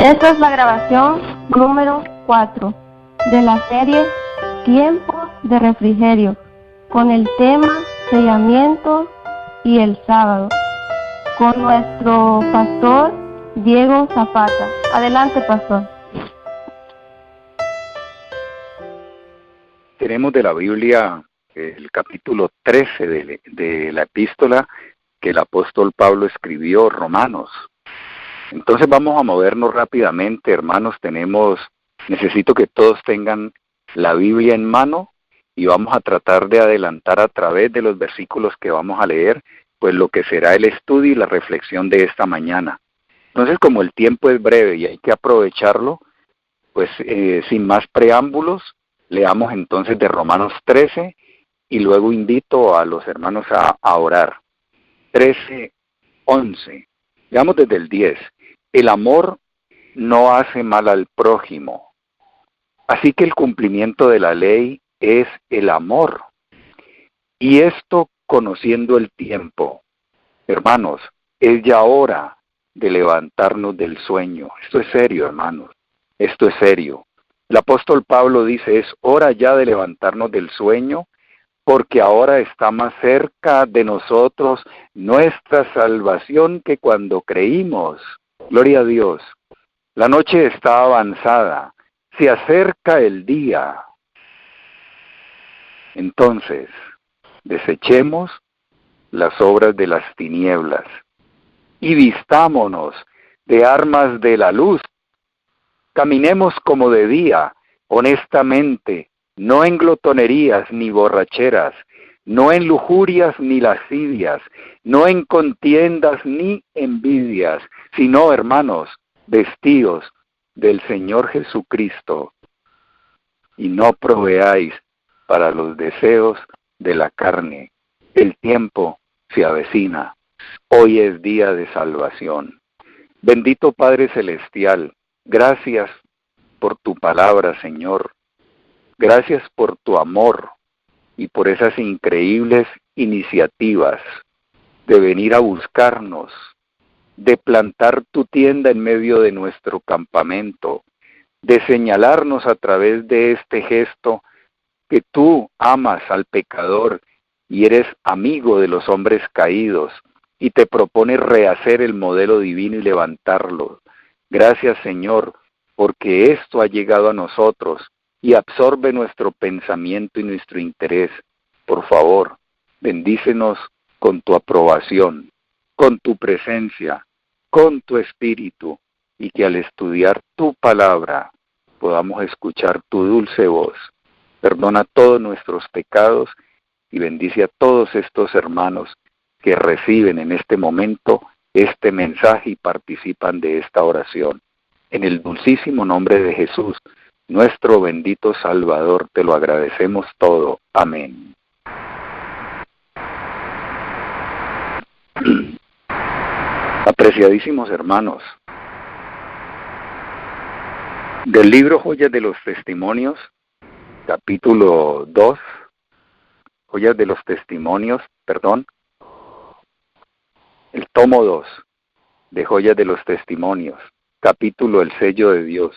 Esta es la grabación número 4 de la serie Tiempos de Refrigerio, con el tema Sellamiento y el Sábado, con nuestro pastor Diego Zapata. Adelante, pastor. Tenemos de la Biblia el capítulo 13 de la epístola que el apóstol Pablo escribió, Romanos. Entonces vamos a movernos rápidamente, hermanos. Necesito que todos tengan la Biblia en mano y vamos a tratar de adelantar a través de los versículos que vamos a leer, pues lo que será el estudio y la reflexión de esta mañana. Entonces, como el tiempo es breve y hay que aprovecharlo, pues sin más preámbulos, leamos entonces de Romanos 13 y luego invito a los hermanos a orar. 13:11. Leamos desde el 10. El amor no hace mal al prójimo. Así que el cumplimiento de la ley es el amor. Y esto conociendo el tiempo. Hermanos, es ya hora de levantarnos del sueño. Esto es serio, hermanos. Esto es serio. El apóstol Pablo dice, es hora ya de levantarnos del sueño, porque ahora está más cerca de nosotros nuestra salvación que cuando creímos. Gloria a Dios. La noche está avanzada, se acerca el día. Entonces, desechemos las obras de las tinieblas y vistámonos de armas de la luz. Caminemos como de día, honestamente, no en glotonerías ni borracheras, no en lujurias ni lascivias, no en contiendas ni envidias, sino, hermanos, vestidos del Señor Jesucristo, y no proveáis para los deseos de la carne. El tiempo se avecina. Hoy es día de salvación. Bendito Padre Celestial, gracias por tu palabra, Señor. Gracias por tu amor y por esas increíbles iniciativas de venir a buscarnos, de plantar tu tienda en medio de nuestro campamento, de señalarnos a través de este gesto que tú amas al pecador y eres amigo de los hombres caídos y te propones rehacer el modelo divino y levantarlo. Gracias, Señor, porque esto ha llegado a nosotros y absorbe nuestro pensamiento y nuestro interés. Por favor, bendícenos con tu aprobación, con tu presencia, con tu espíritu, y que al estudiar tu palabra podamos escuchar tu dulce voz. Perdona todos nuestros pecados y bendice a todos estos hermanos que reciben en este momento este mensaje y participan de esta oración. En el dulcísimo nombre de Jesús, nuestro bendito Salvador, te lo agradecemos todo. Amén. Apreciadísimos hermanos, del libro Joyas de los Testimonios, capítulo 2, Joyas de los Testimonios, el tomo 2 de Joyas de los Testimonios, capítulo El Sello de Dios.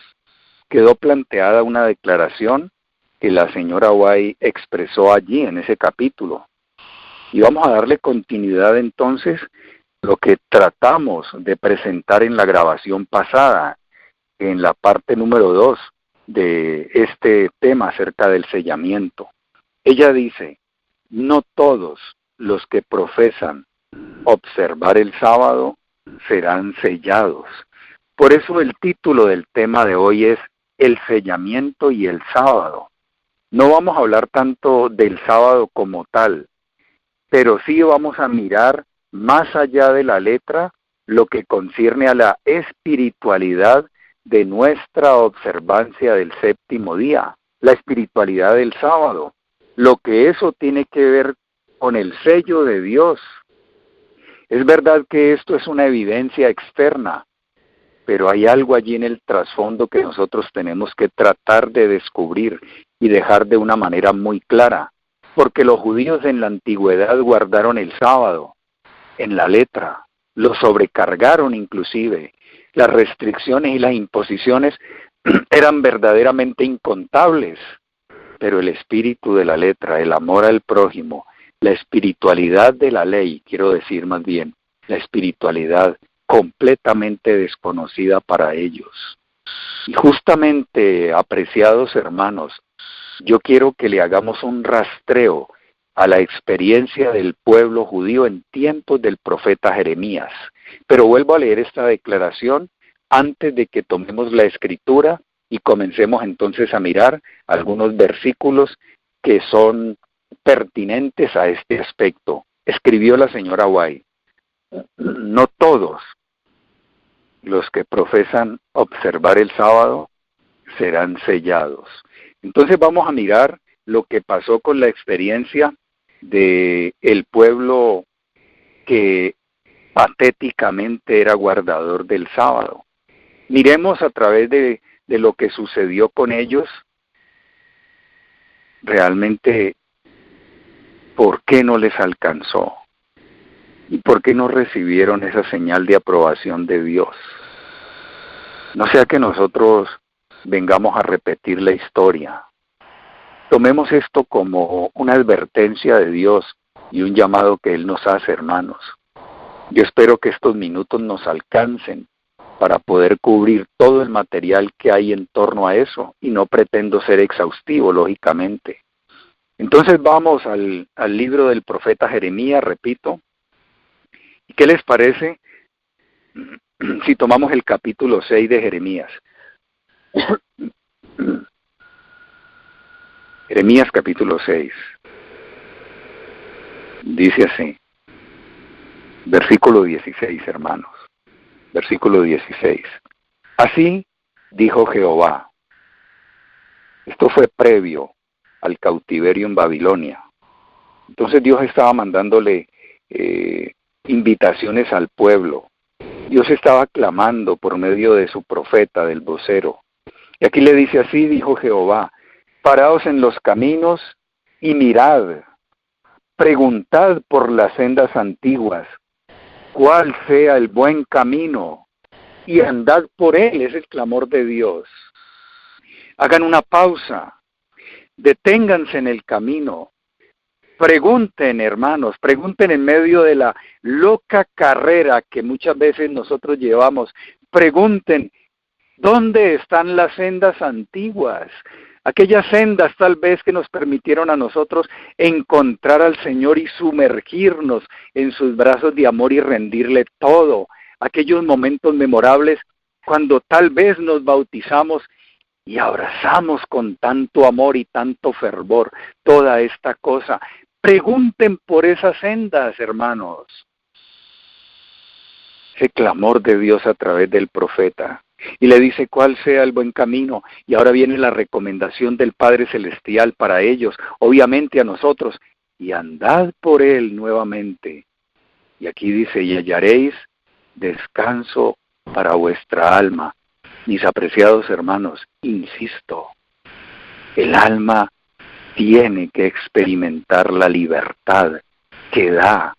Quedó planteada una declaración que la señora White expresó allí en ese capítulo. Y vamos a darle continuidad entonces lo que tratamos de presentar en la grabación pasada, en la parte número 2 de este tema acerca del sellamiento. Ella dice, no todos los que profesan observar el sábado serán sellados. Por eso el título del tema de hoy es el sellamiento y el sábado. No vamos a hablar tanto del sábado como tal, pero sí vamos a mirar más allá de la letra lo que concierne a la espiritualidad de nuestra observancia del séptimo día, la espiritualidad del sábado, lo que eso tiene que ver con el sello de Dios. Es verdad que esto es una evidencia externa, pero hay algo allí en el trasfondo que nosotros tenemos que tratar de descubrir y dejar de una manera muy clara, porque los judíos en la antigüedad guardaron el sábado en la letra, lo sobrecargaron inclusive, Las restricciones y las imposiciones eran verdaderamente incontables, pero el espíritu de la letra, el amor al prójimo, la espiritualidad de la ley, quiero decir más bien, la espiritualidad completamente desconocida para ellos. Y justamente, apreciados hermanos, yo quiero que le hagamos un rastreo a la experiencia del pueblo judío en tiempos del profeta Jeremías. Pero vuelvo a leer esta declaración antes de que tomemos la escritura y comencemos entonces a mirar algunos versículos que son pertinentes a este aspecto. Escribió la señora White: no todos los que profesan observar el sábado serán sellados. Entonces vamos a mirar lo que pasó con la experiencia de el pueblo que patéticamente era guardador del sábado. Miremos a través de lo que sucedió con ellos, realmente por qué no les alcanzó y por qué no recibieron esa señal de aprobación de Dios. No sea que nosotros vengamos a repetir la historia. Tomemos esto como una advertencia de Dios y un llamado que Él nos hace, hermanos. Yo espero que estos minutos nos alcancen para poder cubrir todo el material que hay en torno a eso, y no pretendo ser exhaustivo, lógicamente. Entonces vamos al libro del profeta Jeremías, repito. ¿Y qué les parece si tomamos el capítulo 6 de Jeremías? Jeremías capítulo 6. Dice así, versículo 16, hermanos. Versículo 16. Así dijo Jehová. Esto fue previo al cautiverio en Babilonia. Entonces Dios estaba mandándole invitaciones al pueblo. Dios estaba clamando por medio de su profeta, del vocero. Y aquí le dice: así dijo Jehová, paraos en los caminos y mirad, preguntad por las sendas antiguas, cuál sea el buen camino, y andad por él. Es el clamor de Dios. Hagan una pausa, deténganse en el camino, pregunten, hermanos, pregunten en medio de la loca carrera que muchas veces nosotros llevamos. Pregunten, ¿dónde están las sendas antiguas? Aquellas sendas tal vez que nos permitieron a nosotros encontrar al Señor y sumergirnos en sus brazos de amor y rendirle todo. Aquellos momentos memorables cuando tal vez nos bautizamos y abrazamos con tanto amor y tanto fervor toda esta cosa. Pregunten por esas sendas, hermanos. Ese clamor de Dios a través del profeta. Y le dice cuál sea el buen camino. Y ahora viene la recomendación del Padre Celestial para ellos, obviamente a nosotros. Y andad por él nuevamente. Y aquí dice: y hallaréis descanso para vuestra alma. Mis apreciados hermanos, insisto, el alma tiene que experimentar la libertad que da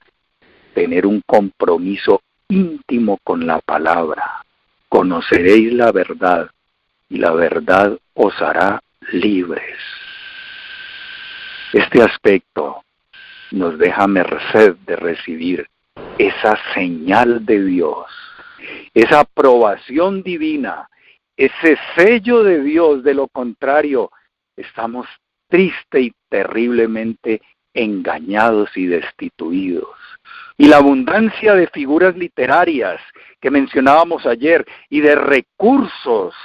tener un compromiso íntimo con la palabra. Conoceréis la verdad y la verdad os hará libres. Este aspecto nos deja merced de recibir esa señal de Dios, esa aprobación divina, ese sello de Dios. De lo contrario, estamos triste y terriblemente engañados y destituidos. Y la abundancia de figuras literarias que mencionábamos ayer y de recursos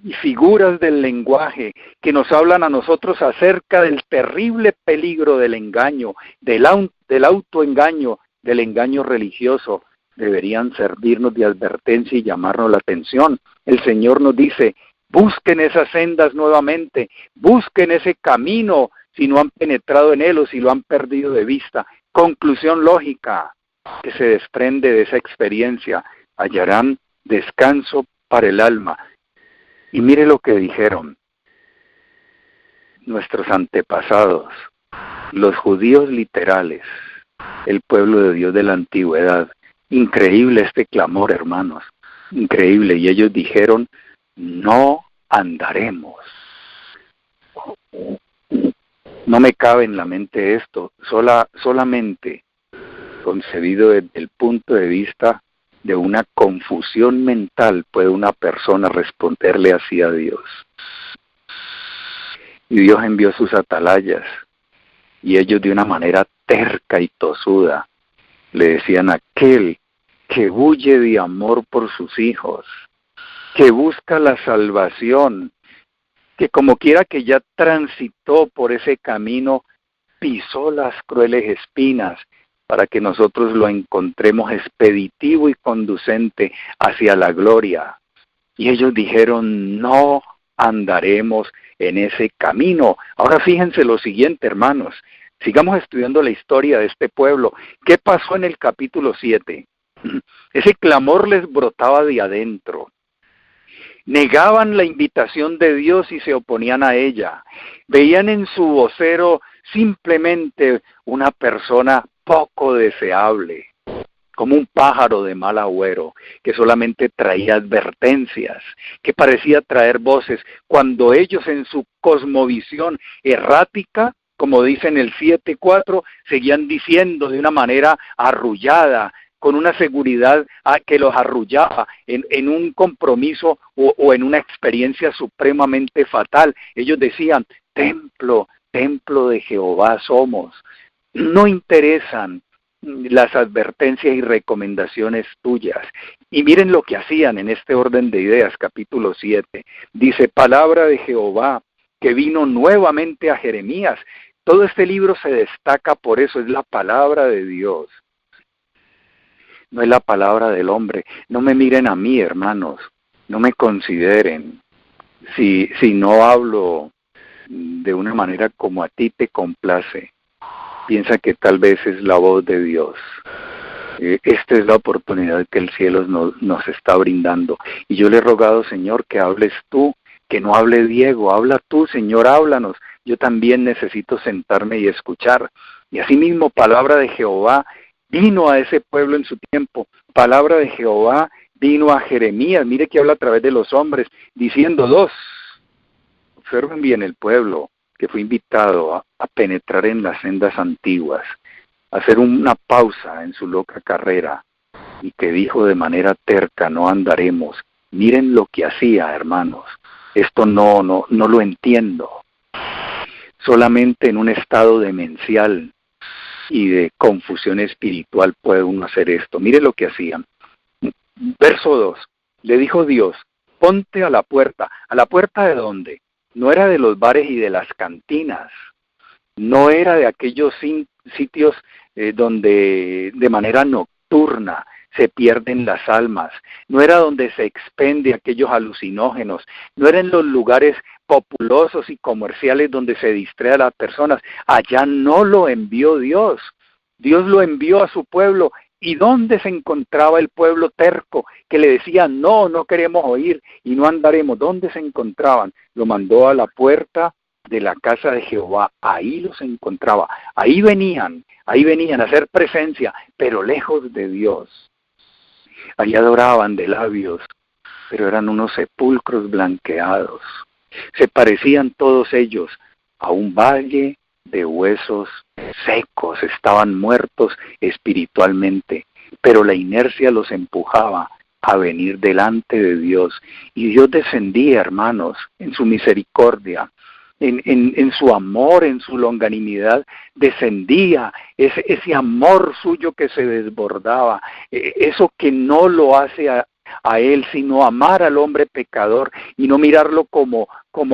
y figuras del lenguaje que nos hablan a nosotros acerca del terrible peligro del engaño, del autoengaño, del engaño religioso, deberían servirnos de advertencia y llamarnos la atención. El Señor nos dice: busquen esas sendas nuevamente, busquen ese camino si no han penetrado en él o si lo han perdido de vista. Conclusión lógica que se desprende de esa experiencia: hallarán descanso para el alma. Y mire lo que dijeron nuestros antepasados, los judíos literales, el pueblo de Dios de la antigüedad. Increíble este clamor, hermanos. Increíble. Y ellos dijeron, no andaremos. No me cabe en la mente esto, solamente concebido desde el punto de vista de una confusión mental puede una persona responderle así a Dios. Y Dios envió sus atalayas, y ellos de una manera terca y tosuda le decían a aquel que huye de amor por sus hijos, que busca la salvación, que como quiera que ya transitó por ese camino, pisó las crueles espinas para que nosotros lo encontremos expeditivo y conducente hacia la gloria. Y ellos dijeron, no andaremos en ese camino. Ahora fíjense lo siguiente, hermanos, sigamos estudiando la historia de este pueblo. ¿Qué pasó en el capítulo 7? Ese clamor les brotaba de adentro. Negaban la invitación de Dios y se oponían a ella. Veían en su vocero simplemente una persona poco deseable, como un pájaro de mal agüero, que solamente traía advertencias, que parecía traer voces, cuando ellos en su cosmovisión errática, como dice en el 7:4, seguían diciendo de una manera arrullada, con una seguridad que los arrullaba en un compromiso o en una experiencia supremamente fatal. Ellos decían, templo de Jehová somos. No interesan las advertencias y recomendaciones tuyas. Y miren lo que hacían en este orden de ideas, capítulo 7. Dice, palabra de Jehová que vino nuevamente a Jeremías. Todo este libro se destaca por eso, es la palabra de Dios. No es la palabra del hombre. No me miren a mí, hermanos. No me consideren. Si no hablo de una manera como a ti te complace, piensa que tal vez es la voz de Dios. Esta es la oportunidad que el cielo nos está brindando. Y yo le he rogado, Señor, que hables tú, que no hable Diego. Habla tú, Señor, háblanos. Yo también necesito sentarme y escuchar. Y asimismo, palabra de Jehová vino a ese pueblo en su tiempo. Palabra de Jehová vino a Jeremías. Mire que habla a través de los hombres, diciendo dos. Observen bien el pueblo que fue invitado a penetrar en las sendas antiguas, a hacer una pausa en su loca carrera, y que dijo de manera terca, no andaremos. Miren lo que hacía, hermanos. Esto no lo entiendo. Solamente en un estado demencial y de confusión espiritual puede uno hacer esto. Mire lo que hacían. Verso 2. Le dijo Dios, ponte a la puerta. ¿A la puerta de dónde? No era de los bares y de las cantinas. No era de aquellos sitios donde de manera nocturna se pierden las almas. No era donde se expende aquellos alucinógenos. No era en los lugares populosos y comerciales donde se distrae a las personas. Allá no lo envió Dios. Dios lo envió a su pueblo. ¿Y dónde se encontraba el pueblo terco que le decía, no queremos oír y no andaremos? ¿Dónde se encontraban? Lo mandó a la puerta de la casa de Jehová. Ahí los encontraba. Ahí venían a hacer presencia, pero lejos de Dios. Allí adoraban de labios, pero eran unos sepulcros blanqueados. Se parecían todos ellos a un valle de huesos secos, estaban muertos espiritualmente, pero la inercia los empujaba a venir delante de Dios. Y Dios descendía, hermanos, en su misericordia, en su amor, en su longanimidad, descendía ese amor suyo que se desbordaba, eso que no lo hace a él, sino amar al hombre pecador y no mirarlo como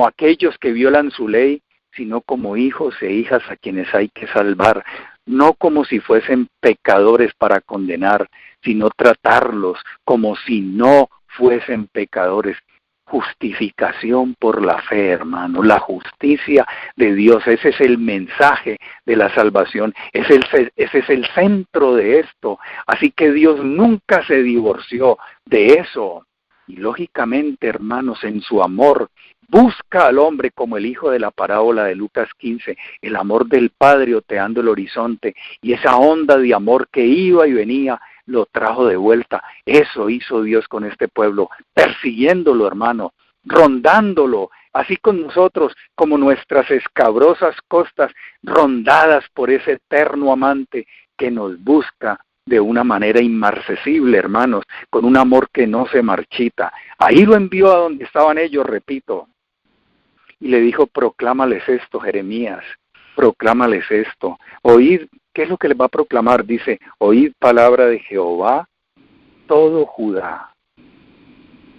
aquellos que violan su ley, sino como hijos e hijas a quienes hay que salvar, no como si fuesen pecadores para condenar, sino tratarlos como si no fuesen pecadores. Justificación por la fe, hermano, la justicia de Dios, ese es el mensaje de la salvación, ese es el centro de esto, así que Dios nunca se divorció de eso, y lógicamente, hermanos, en su amor, busca al hombre como el hijo de la parábola de Lucas 15, el amor del Padre oteando el horizonte, y esa onda de amor que iba y venía, lo trajo de vuelta. Eso hizo Dios con este pueblo, persiguiéndolo, hermano, rondándolo, así con nosotros, como nuestras escabrosas costas, rondadas por ese eterno amante que nos busca de una manera inmarcesible, hermanos, con un amor que no se marchita. Ahí lo envió a donde estaban ellos, repito, y le dijo, proclámales esto, Jeremías, proclámales esto. Oíd, ¿qué es lo que les va a proclamar? Dice, oíd palabra de Jehová, todo Judá,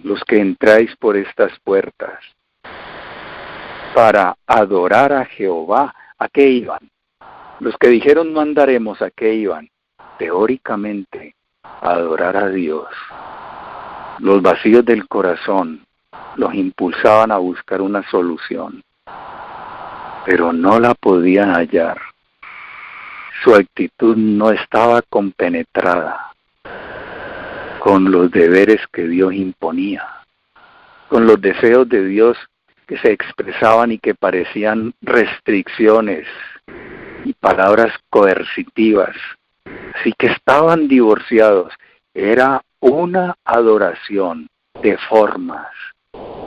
los que entráis por estas puertas, para adorar a Jehová. ¿A qué iban? Los que dijeron no andaremos, ¿a qué iban? Teóricamente, a adorar a Dios. Los vacíos del corazón los impulsaban a buscar una solución, pero no la podían hallar. Su actitud no estaba compenetrada con los deberes que Dios imponía, con los deseos de Dios que se expresaban y que parecían restricciones y palabras coercitivas. Así que estaban divorciados. Era una adoración de formas,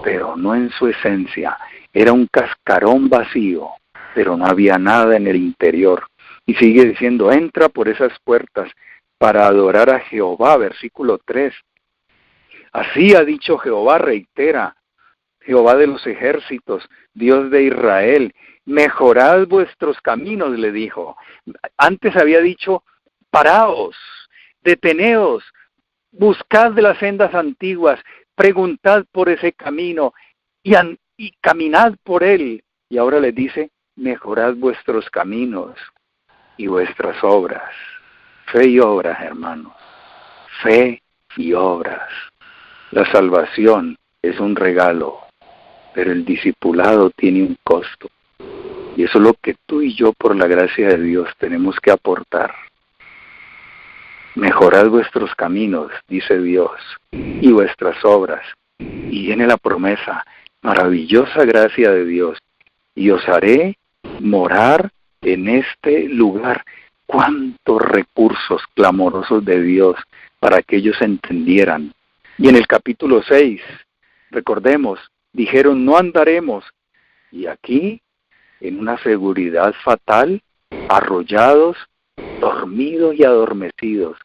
pero no en su esencia. Era un cascarón vacío, pero no había nada en el interior. Y sigue diciendo, entra por esas puertas para adorar a Jehová, versículo 3. Así ha dicho Jehová, reitera, Jehová de los ejércitos, Dios de Israel, mejorad vuestros caminos, le dijo. Antes había dicho, paraos, deteneos, buscad de las sendas antiguas, preguntad por ese camino y caminad por él. Y ahora les dice, mejorad vuestros caminos y vuestras obras. Fe y obras, hermanos. Fe y obras. La salvación es un regalo, pero el discipulado tiene un costo. Y eso es lo que tú y yo, por la gracia de Dios, tenemos que aportar. Mejorad vuestros caminos, dice Dios, y vuestras obras. Y viene la promesa, maravillosa gracia de Dios, y os haré morar en este lugar. Cuántos recursos clamorosos de Dios para que ellos entendieran. Y en el capítulo 6, recordemos, dijeron no andaremos. Y aquí, en una seguridad fatal, arrollados, dormidos y adormecidos,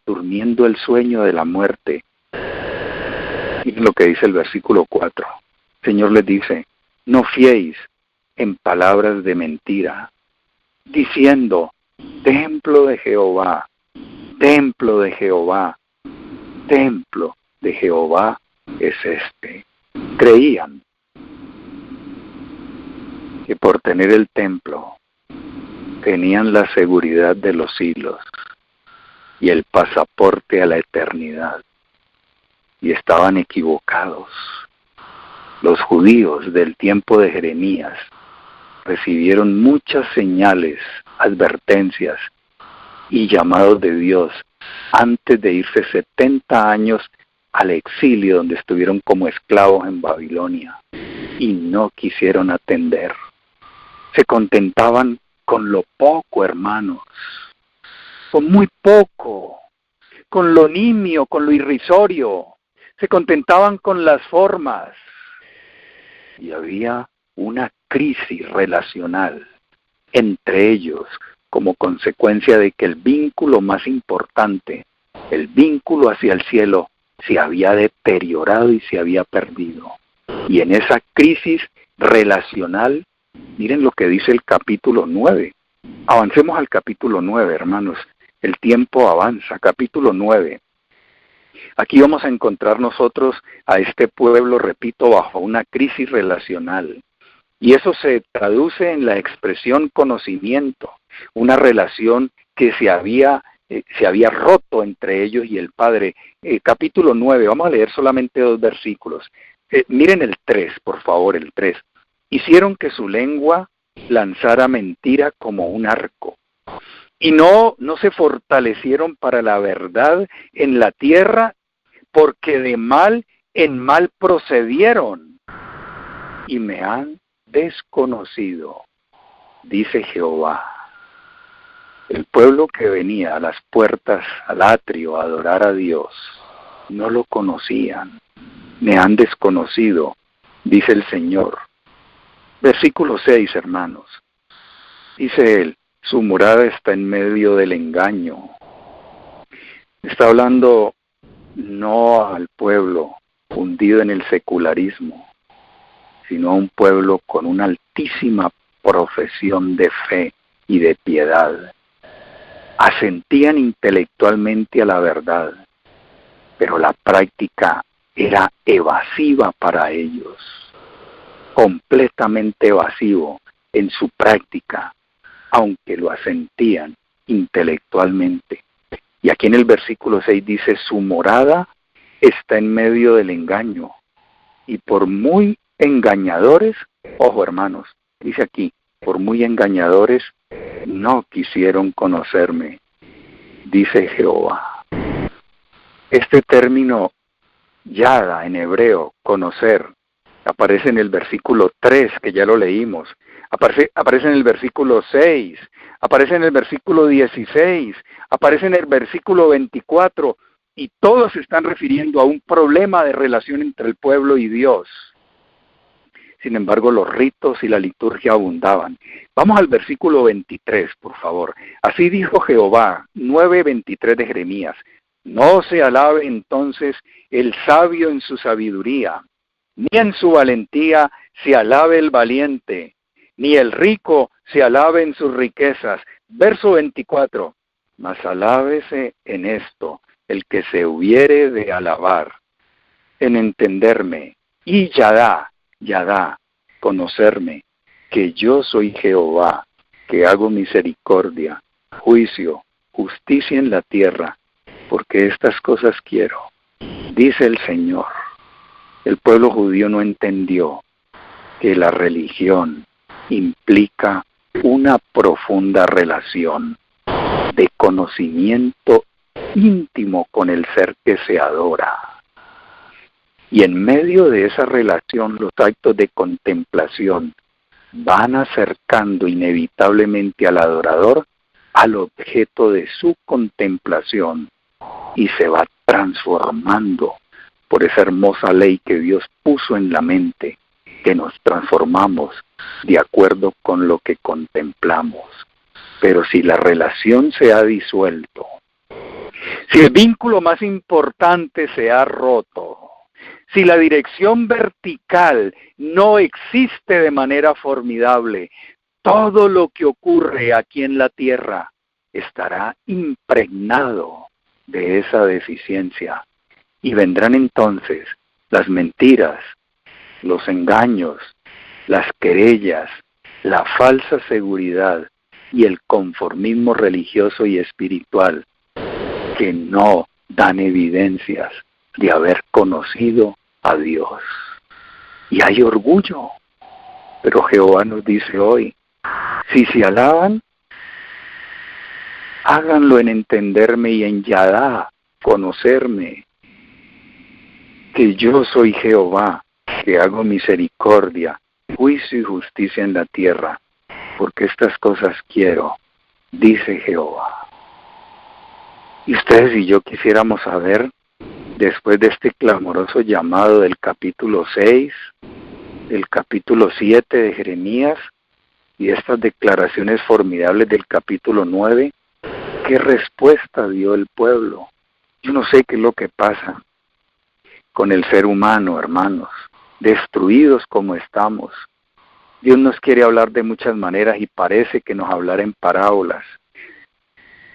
durmiendo el sueño de la muerte. Y lo que dice el versículo 4. El Señor les dice, no fiéis en palabras de mentira, diciendo, templo de Jehová, templo de Jehová, templo de Jehová es este. Creían que por tener el templo tenían la seguridad de los siglos y el pasaporte a la eternidad, y estaban equivocados. Los judíos del tiempo de Jeremías recibieron muchas señales, advertencias y llamados de Dios antes de irse 70 años al exilio, donde estuvieron como esclavos en Babilonia, y no quisieron atender. Se contentaban con lo poco, hermanos, con muy poco, con lo nimio, con lo irrisorio. Se contentaban con las formas. Y había una crisis relacional entre ellos como consecuencia de que el vínculo más importante, el vínculo hacia el cielo, se había deteriorado y se había perdido. Y en esa crisis relacional, miren lo que dice el capítulo 9. Avancemos al capítulo 9, hermanos. El tiempo avanza. Capítulo 9. Aquí vamos a encontrar nosotros a este pueblo, repito, bajo una crisis relacional. Y eso se traduce en la expresión conocimiento, una relación que se había roto entre ellos y el Padre. Capítulo 9, vamos a leer solamente 2 versículos. Miren el 3, por favor, el 3. Hicieron que su lengua lanzara mentira como un arco. Y no se fortalecieron para la verdad en la tierra, porque de mal en mal procedieron. Y me han desconocido, dice Jehová. El pueblo que venía a las puertas, al atrio, a adorar a Dios, no lo conocían, me han desconocido, dice el Señor. Versículo 6, hermanos. Dice él, su morada está en medio del engaño. Está hablando no al pueblo hundido en el secularismo, sino a un pueblo con una altísima profesión de fe y de piedad. Asentían intelectualmente a la verdad, pero la práctica era evasiva para ellos, completamente evasivo en su práctica, aunque lo asentían intelectualmente. Y aquí en el versículo 6 dice, su morada está en medio del engaño, y por muy engañadores, ojo hermanos, dice aquí, por muy engañadores, no quisieron conocerme, dice Jehová. Este término, yada en hebreo, conocer, aparece en el versículo 3, que ya lo leímos, aparece en el versículo 6, aparece en el versículo 16, aparece en el versículo 24, y todos se están refiriendo a un problema de relación entre el pueblo y Dios. Sin embargo, los ritos y la liturgia abundaban. Vamos al versículo 23, por favor. Así dijo Jehová, 9:23 de Jeremías. No se alabe entonces el sabio en su sabiduría, ni en su valentía se alabe el valiente, ni el rico se alabe en sus riquezas. Verso 24. Mas alábese en esto el que se hubiere de alabar, en entenderme, y yadá, conocerme, que yo soy Jehová, que hago misericordia, juicio, justicia en la tierra, porque estas cosas quiero, dice el Señor. El pueblo judío no entendió que la religión implica una profunda relación de conocimiento íntimo con el ser que se adora. Y en medio de esa relación, los actos de contemplación van acercando inevitablemente al adorador al objeto de su contemplación y se va transformando por esa hermosa ley que Dios puso en la mente, que nos transformamos de acuerdo con lo que contemplamos. Pero si la relación se ha disuelto, si el vínculo más importante se ha roto, si la dirección vertical no existe de manera formidable, todo lo que ocurre aquí en la tierra estará impregnado de esa deficiencia. Y vendrán entonces las mentiras, los engaños, las querellas, la falsa seguridad y el conformismo religioso y espiritual que no dan evidencias de haber conocido a Dios. Y hay orgullo, pero Jehová nos dice hoy, si se alaban, háganlo en entenderme y en yadá, conocerme, que yo soy Jehová, que hago misericordia, juicio y justicia en la tierra, porque estas cosas quiero, dice Jehová. Y ustedes y yo quisiéramos saber, después de este clamoroso llamado del capítulo 6, del capítulo 7 de Jeremías, y estas declaraciones formidables del capítulo 9, ¿qué respuesta dio el pueblo? Yo no sé qué es lo que pasa con el ser humano, hermanos, destruidos como estamos. Dios nos quiere hablar de muchas maneras y parece que nos hablará en parábolas.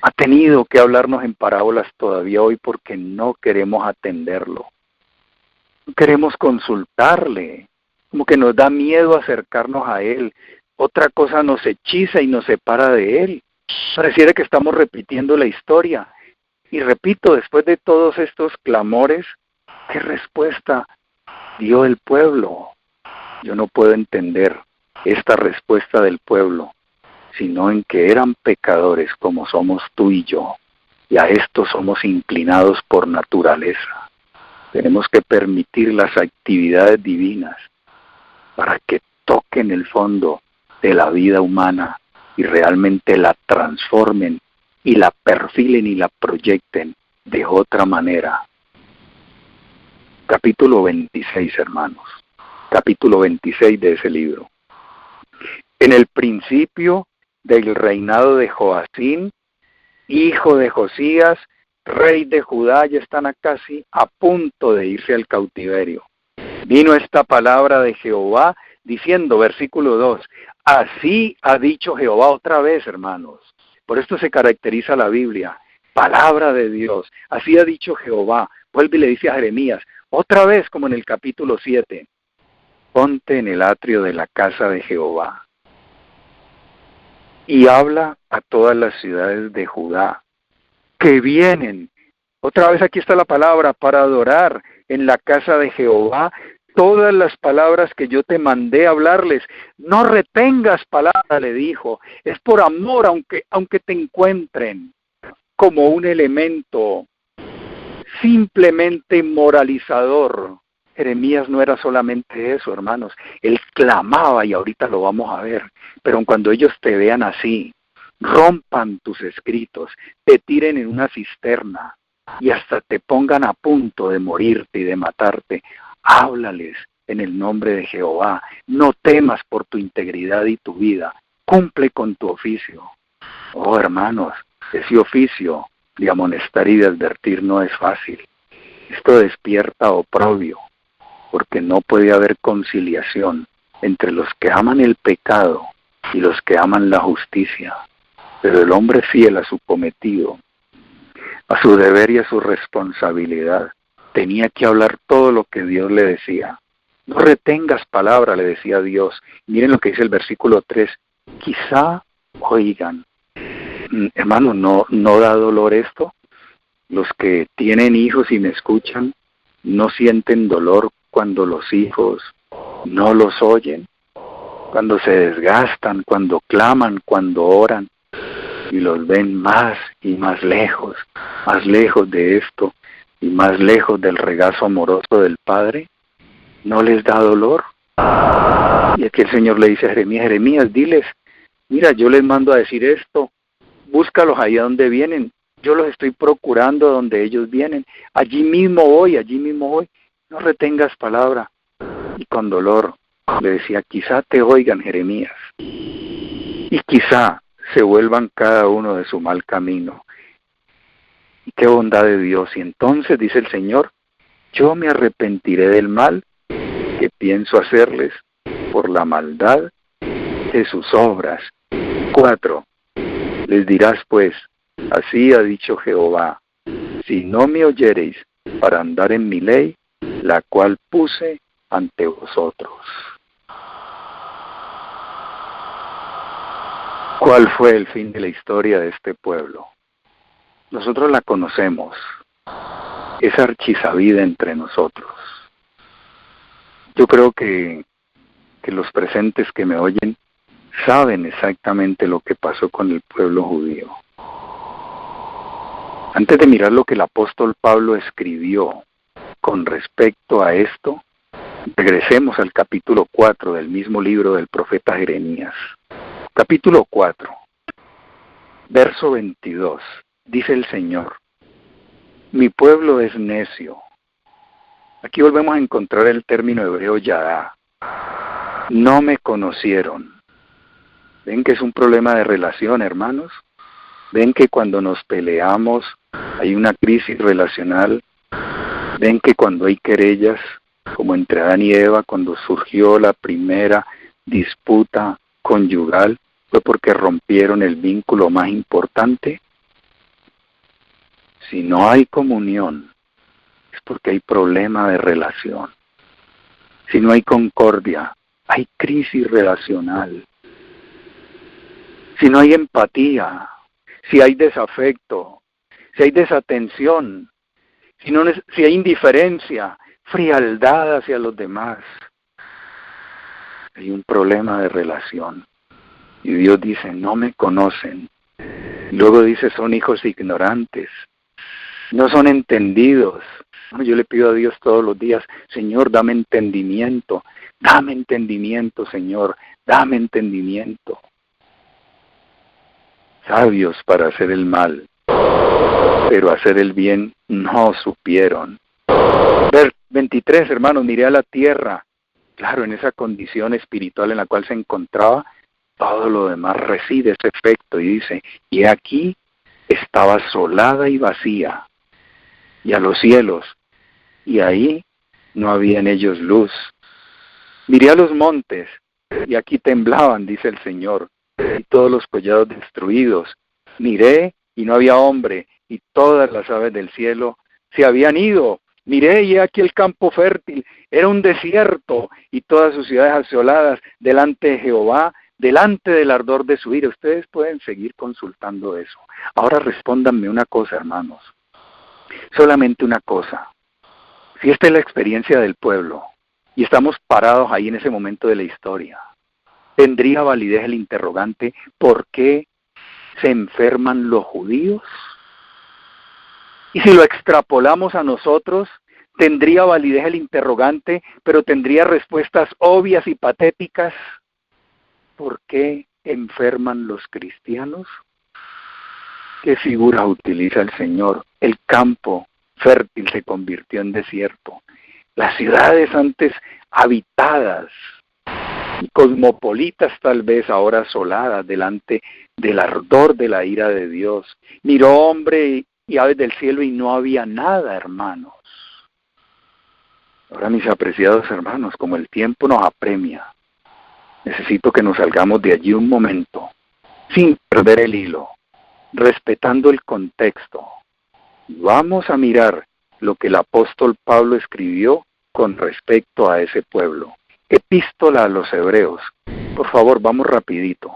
Ha tenido que hablarnos en parábolas todavía hoy porque no queremos atenderlo. No queremos consultarle, como que nos da miedo acercarnos a Él. Otra cosa nos hechiza y nos separa de Él. Pareciera que estamos repitiendo la historia. Y repito, después de todos estos clamores, ¿qué respuesta dio el pueblo? Yo no puedo entender esta respuesta del pueblo, sino en que eran pecadores como somos tú y yo, y a esto somos inclinados por naturaleza. Tenemos que permitir las actividades divinas para que toquen el fondo de la vida humana y realmente la transformen y la perfilen y la proyecten de otra manera. Capítulo 26, hermanos. Capítulo 26 de ese libro. En el principio del reinado de Joacín, hijo de Josías, rey de Judá, ya están casi a punto de irse al cautiverio. Vino esta palabra de Jehová diciendo, versículo 2, así ha dicho Jehová otra vez, hermanos. Por esto se caracteriza la Biblia, palabra de Dios. Así ha dicho Jehová. Vuelve y le dice a Jeremías, otra vez como en el capítulo 7, ponte en el atrio de la casa de Jehová y habla a todas las ciudades de Judá que vienen. Otra vez aquí está la palabra, para adorar en la casa de Jehová todas las palabras que yo te mandé hablarles. No retengas palabra, le dijo. Es por amor, aunque te encuentren como un elemento simplemente moralizador. Jeremías no era solamente eso, hermanos. Él clamaba, y ahorita lo vamos a ver. Pero cuando ellos te vean así, rompan tus escritos, te tiren en una cisterna y hasta te pongan a punto de morirte y de matarte, háblales en el nombre de Jehová. No temas por tu integridad y tu vida. Cumple con tu oficio. Oh, hermanos, ese oficio de amonestar y de advertir no es fácil. Esto despierta oprobio, porque no puede haber conciliación entre los que aman el pecado y los que aman la justicia. Pero el hombre fiel a su cometido, a su deber y a su responsabilidad, tenía que hablar todo lo que Dios le decía. No retengas palabra, le decía Dios. Miren lo que dice el versículo 3. Quizá oigan. Hermano, ¿no da dolor esto? Los que tienen hijos y me escuchan, ¿no sienten dolor cuando los hijos no los oyen? Cuando se desgastan, cuando claman, cuando oran, y los ven más y más lejos de esto, y más lejos del regazo amoroso del Padre. ¿No les da dolor? Y aquí el Señor le dice a Jeremías, Jeremías, diles, mira, yo les mando a decir esto, búscalos ahí a donde vienen, yo los estoy procurando donde ellos vienen, allí mismo voy, no retengas palabra. Y con dolor le decía, quizá te oigan, Jeremías, y quizá se vuelvan cada uno de su mal camino. Y qué bondad de Dios. Y entonces dice el Señor, yo me arrepentiré del mal que pienso hacerles por la maldad de sus obras. 4. Les dirás pues, así ha dicho Jehová, si no me oyereis para andar en mi ley, la cual puse ante vosotros. ¿Cuál fue el fin de la historia de este pueblo? Nosotros la conocemos, es archisabida entre nosotros. Yo creo que los presentes que me oyen saben exactamente lo que pasó con el pueblo judío. Antes de mirar lo que el apóstol Pablo escribió con respecto a esto, regresemos al capítulo 4 del mismo libro del profeta Jeremías. Capítulo 4, verso 22, dice el Señor, mi pueblo es necio. Aquí volvemos a encontrar el término hebreo yadá. No me conocieron. ¿Ven que es un problema de relación, hermanos? ¿Ven que cuando nos peleamos hay una crisis relacional? ¿Ven que cuando hay querellas, como entre Adán y Eva, cuando surgió la primera disputa conyugal, fue porque rompieron el vínculo más importante? Si no hay comunión, es porque hay problema de relación. Si no hay concordia, hay crisis relacional. Si no hay empatía, si hay desafecto, si hay desatención, si hay indiferencia, frialdad hacia los demás, hay un problema de relación. Y Dios dice, no me conocen. Luego dice, son hijos ignorantes, no son entendidos. Yo le pido a Dios todos los días, Señor, dame entendimiento, Señor, dame entendimiento. sabios para hacer el mal, pero hacer el bien no supieron. Ver 23, hermanos, miré a la tierra. Claro, en esa condición espiritual en la cual se encontraba, todo lo demás reside ese efecto. Y dice, y aquí estaba asolada y vacía, y a los cielos, y ahí no había en ellos luz. Miré a los montes, y aquí temblaban, dice el Señor, y todos los collados destruidos. Miré, y no había hombre, y todas las aves del cielo se habían ido. Miré, y aquí el campo fértil, era un desierto, y todas sus ciudades asoladas delante de Jehová, delante del ardor de su ira. Ustedes pueden seguir consultando eso. Ahora respóndanme una cosa, hermanos. Solamente una cosa. Si esta es la experiencia del pueblo, y estamos parados ahí en ese momento de la historia, ¿tendría validez el interrogante, ¿por qué se enferman los judíos? Y si lo extrapolamos a nosotros, ¿tendría validez el interrogante, pero tendría respuestas obvias y patéticas? ¿Por qué enferman los cristianos? ¿Qué figura utiliza el Señor? El campo fértil se convirtió en desierto. Las ciudades antes habitadas y cosmopolitas tal vez ahora asoladas delante del ardor de la ira de Dios. Miró hombre y aves del cielo y no había nada, hermanos. Ahora, mis apreciados hermanos, como el tiempo nos apremia, necesito que nos salgamos de allí un momento, sin perder el hilo, respetando el contexto. Vamos a mirar lo que el apóstol Pablo escribió con respecto a ese pueblo. Epístola a los Hebreos. Por favor, vamos rapidito.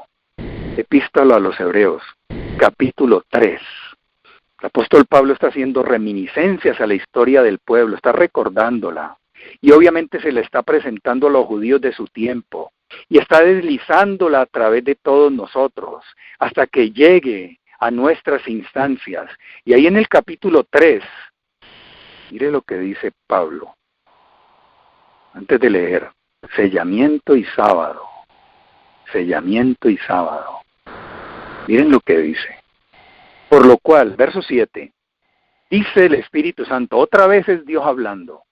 Epístola a los Hebreos, capítulo 3. El apóstol Pablo está haciendo reminiscencias a la historia del pueblo, está recordándola. Y obviamente se le está presentando a los judíos de su tiempo. Y está deslizándola a través de todos nosotros, hasta que llegue a nuestras instancias. Y ahí en el capítulo 3, mire lo que dice Pablo. Antes de leer, sellamiento y sábado. Sellamiento y sábado. Miren lo que dice. Por lo cual, verso 7, dice el Espíritu Santo, otra vez es Dios hablando.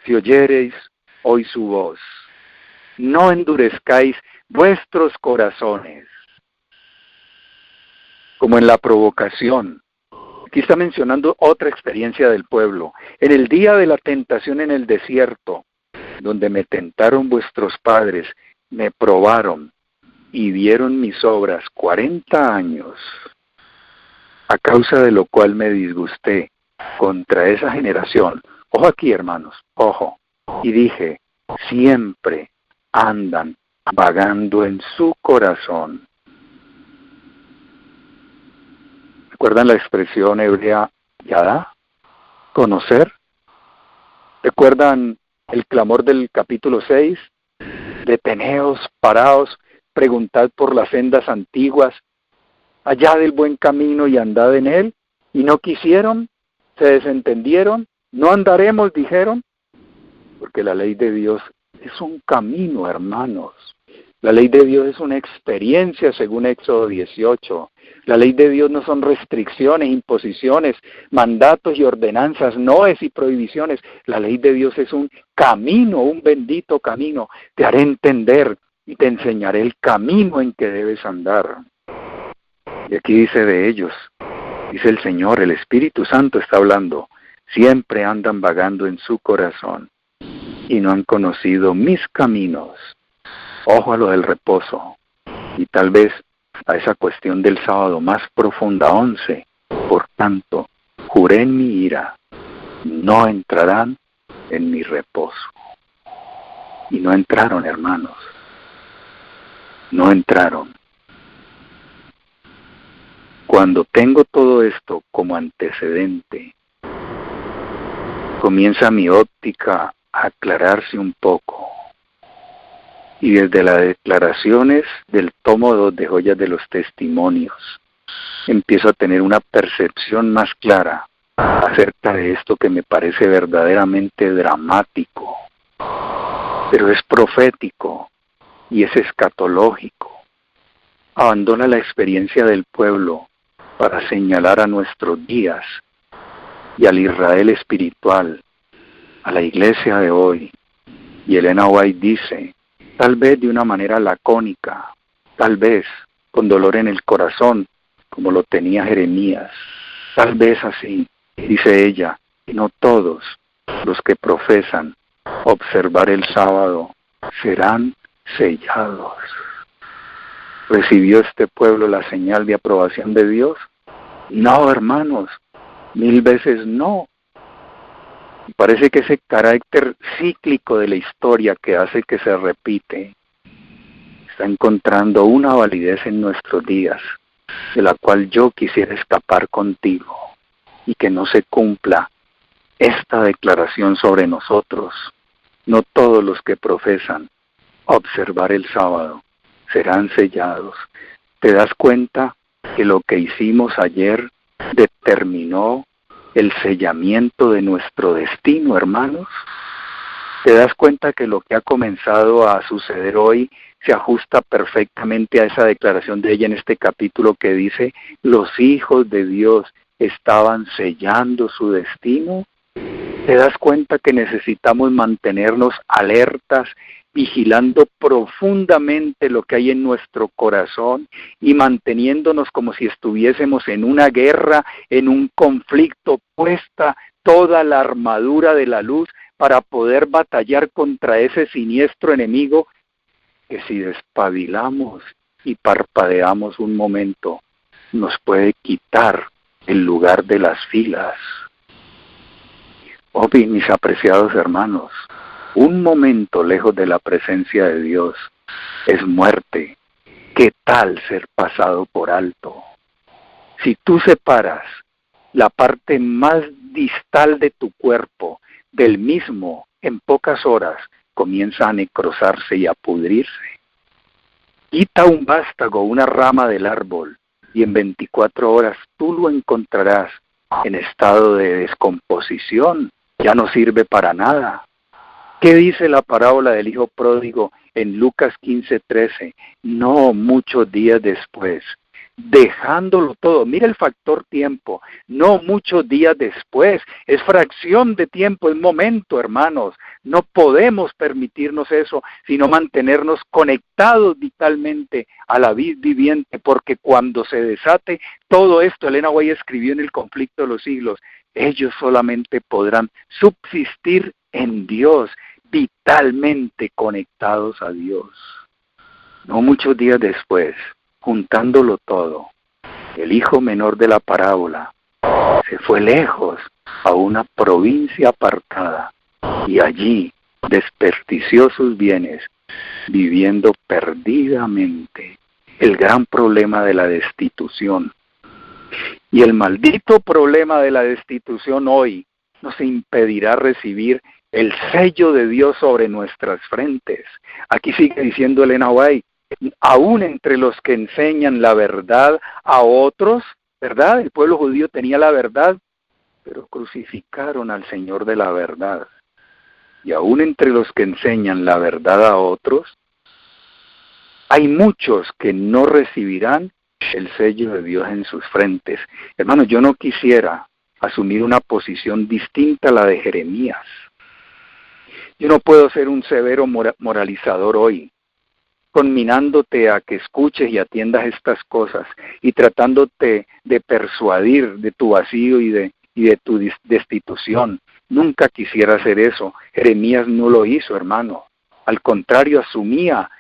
Si oyereis hoy su voz, no endurezcáis vuestros corazones, como en la provocación. Aquí está mencionando otra experiencia del pueblo. En el día de la tentación en el desierto, donde me tentaron vuestros padres, me probaron y vieron mis obras 40 años, a causa de lo cual me disgusté contra esa generación. Ojo aquí, hermanos, ojo. Y dije, siempre andan vagando en su corazón. ¿Recuerdan la expresión hebrea yada? ¿Conocer? ¿Recuerdan el clamor del capítulo 6? Deteneos, paraos, preguntad por las sendas antiguas, allá del buen camino y andad en él. Y no quisieron, se desentendieron, no andaremos, dijeron. Porque la ley de Dios es un camino, hermanos. La ley de Dios es una experiencia, según Éxodo 18. La ley de Dios no son restricciones, imposiciones, mandatos y ordenanzas, noes y prohibiciones. La ley de Dios es un camino, un bendito camino. Te haré entender y te enseñaré el camino en que debes andar. Y aquí dice de ellos, dice el Señor, el Espíritu Santo está hablando, siempre andan vagando en su corazón y no han conocido mis caminos. Ojo a lo del reposo y tal vez a esa cuestión del sábado más profunda. 11. Por tanto, juré en mi ira, no entrarán en mi reposo. Y no entraron, hermanos. No entraron. Cuando tengo todo esto como antecedente, comienza mi óptica a aclararse un poco. Y desde las declaraciones del tomo 2 de Joyas de los Testimonios, empiezo a tener una percepción más clara acerca de esto que me parece verdaderamente dramático, pero es profético y es escatológico. abandona la experiencia del pueblo para señalar a nuestros días y al Israel espiritual, a la iglesia de hoy. Y Elena White dice, tal vez de una manera lacónica, tal vez con dolor en el corazón, como lo tenía Jeremías, tal vez así, dice ella, no todos los que profesan observar el sábado serán sellados. ¿Recibió este pueblo la señal de aprobación de Dios? No, hermanos, 1000 veces no. Parece que ese carácter cíclico de la historia que hace que se repite está encontrando una validez en nuestros días, de la cual yo quisiera escapar contigo, y que no se cumpla esta declaración sobre nosotros. No todos los que profesan observar el sábado serán sellados. ¿Te das cuenta que lo que hicimos ayer determinó el sellamiento de nuestro destino, hermanos? ¿Te das cuenta que lo que ha comenzado a suceder hoy se ajusta perfectamente a esa declaración de ella en este capítulo que dice, los hijos de Dios estaban sellando su destino? ¿Te das cuenta que necesitamos mantenernos alertas, vigilando profundamente lo que hay en nuestro corazón y manteniéndonos como si estuviésemos en una guerra, en un conflicto, puesta toda la armadura de la luz para poder batallar contra ese siniestro enemigo que si despabilamos y parpadeamos un momento, nos puede quitar el lugar de las filas? Oh, mis apreciados hermanos, un momento lejos de la presencia de Dios es muerte. ¿Qué tal ser pasado por alto? Si tú separas la parte más distal de tu cuerpo del mismo, en pocas horas comienza a necrosarse y a pudrirse. Quita un vástago, una rama del árbol, y en 24 horas tú lo encontrarás en estado de descomposición. Ya no sirve para nada. ¿Qué dice la parábola del hijo pródigo en Lucas 15:13? No muchos días después, dejándolo todo, mira el factor tiempo, no muchos días después, es fracción de tiempo, es momento, hermanos. No podemos permitirnos eso, sino mantenernos conectados vitalmente a la vid viviente, porque cuando se desate todo esto, Elena White escribió en El conflicto de los siglos, ellos solamente podrán subsistir en Dios, vitalmente conectados a Dios. No muchos días después, juntándolo todo, el hijo menor de la parábola se fue lejos a una provincia apartada y allí desperdició sus bienes viviendo perdidamente. El gran problema de la destitución. Y el maldito problema de la destitución hoy nos impedirá recibir el sello de Dios sobre nuestras frentes. Aquí sigue diciendo Elena White, aún entre los que enseñan la verdad a otros, ¿verdad? El pueblo judío tenía la verdad, pero crucificaron al Señor de la verdad. Y aún entre los que enseñan la verdad a otros, hay muchos que no recibirán el sello de Dios en sus frentes. Hermanos, yo no quisiera asumir una posición distinta a la de Jeremías. Yo no puedo ser un severo moralizador hoy, conminándote a que escuches y atiendas estas cosas y tratándote de persuadir de tu vacío y de tu destitución. Nunca quisiera hacer eso. Jeremías no lo hizo, hermano. Al contrario, asumía